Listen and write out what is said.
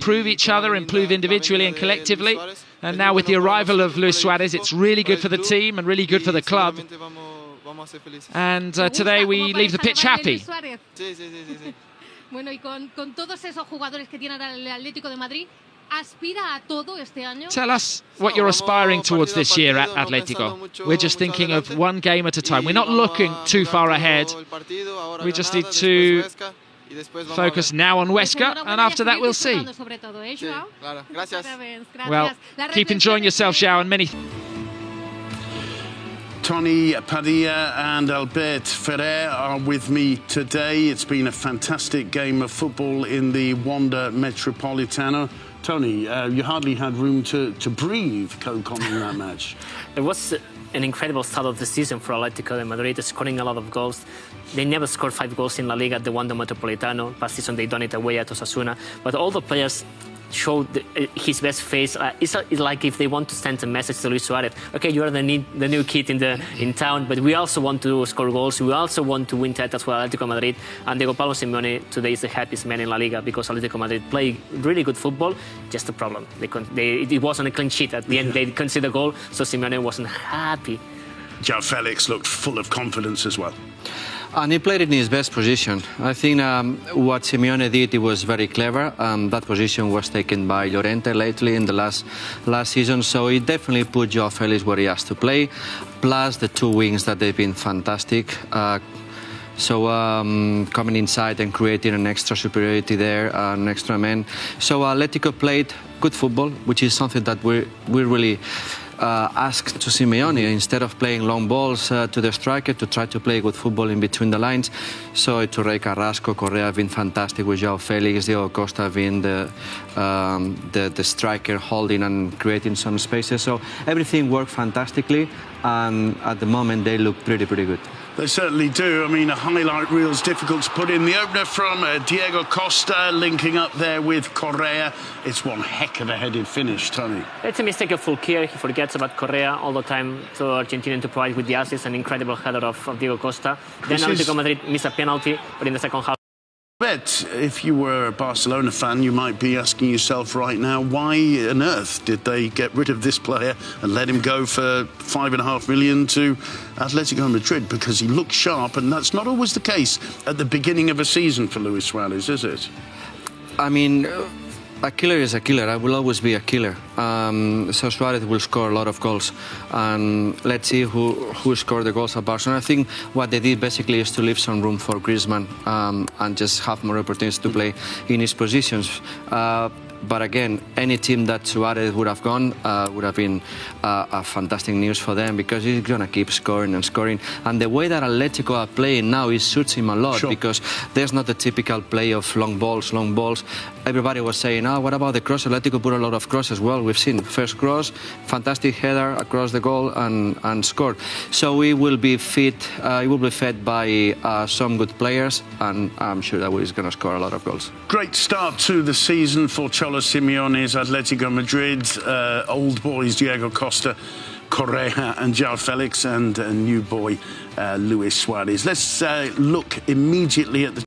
improve each other, improve individually and collectively. And now with the arrival of Luis Suarez, it's really good for the team and really good for the club. And today we leave the pitch happy. Bueno, y con todos esos jugadores que tiene el Atlético de Madrid, ¿aspira a todo este año? Tell us what you're aspiring towards this year at Atletico. We're just thinking of one game at a time. We're not looking too far ahead. We just need to focus now on Huesca, and after that we'll see. Well, keep enjoying yourself, João, and many Tony Padilla and Albert Ferrer are with me today. It's been a fantastic game of football in the Wanda Metropolitano. Tony, you hardly had room to breathe, co-commenting that match. It was an incredible start of the season for Atletico de Madrid, scoring a lot of goals. They never scored 5 goals in La Liga at the Wanda Metropolitano. Last season they done it away at Osasuna. But all the players showed his best face. It's like if they want to send a message to Luis Suarez. Okay, you are the new kid in town, but we also want to score goals. We also want to win titles for Atletico Madrid. And Diego Pablo Simeone today is the happiest man in La Liga because Atletico Madrid play really good football. Just a problem. It wasn't a clean sheet. At the end, they conceded a goal, so Simeone wasn't happy. João Felix looked full of confidence as well. And he played it in his best position. I think what Simeone did, it was very clever. That position was taken by Llorente lately in the last season, so it definitely put João Felix where he has to play, plus the 2 wings that they've been fantastic. So coming inside and creating an extra superiority there, an extra man. So Atletico played good football, which is something that we really asked to Simeone, instead of playing long balls to the striker, to try to play good football in between the lines. So Touré, Carrasco, Correa have been fantastic, with João Felix, Diego Costa being the striker, holding and creating some spaces. So everything worked fantastically, and at the moment they look pretty good. They certainly do. I mean, a highlight reel is difficult to put in. The opener from Diego Costa, linking up there with Correa. It's one heck of a headed finish, Tony. It's a mistake of Fulquier. He forgets about Correa all the time to Argentinian to provide with the assist. An incredible header of Diego Costa. Then Atletico Madrid missed a penalty, but in the second half. Bet if you were a Barcelona fan, you might be asking yourself right now, why on earth did they get rid of this player and let him go for $5.5 million to Atletico Madrid? Because he looked sharp, and that's not always the case at the beginning of a season for Luis Suarez, is it? I mean, a killer is a killer. I will always be a killer. So Suarez will score a lot of goals, and let's see who scored the goals at Barcelona. I think what they did basically is to leave some room for Griezmann and just have more opportunities to play in his positions. But again, any team that Suarez would have gone would have been a fantastic news for them, because he's going to keep scoring and scoring. And the way that Atletico are playing now, it suits him a lot, because there's not the typical play of long balls. Everybody was saying, what about the cross? Atletico put a lot of crosses. Well, we've seen first cross, fantastic header across the goal and scored. So he will be fit. He will be fed by some good players, and I'm sure that he's going to score a lot of goals. Great start to the season for Cholo Simeone's Atletico Madrid. Old boys Diego Costa, Correa and João Felix, and a new boy Luis Suarez. Let's look immediately at the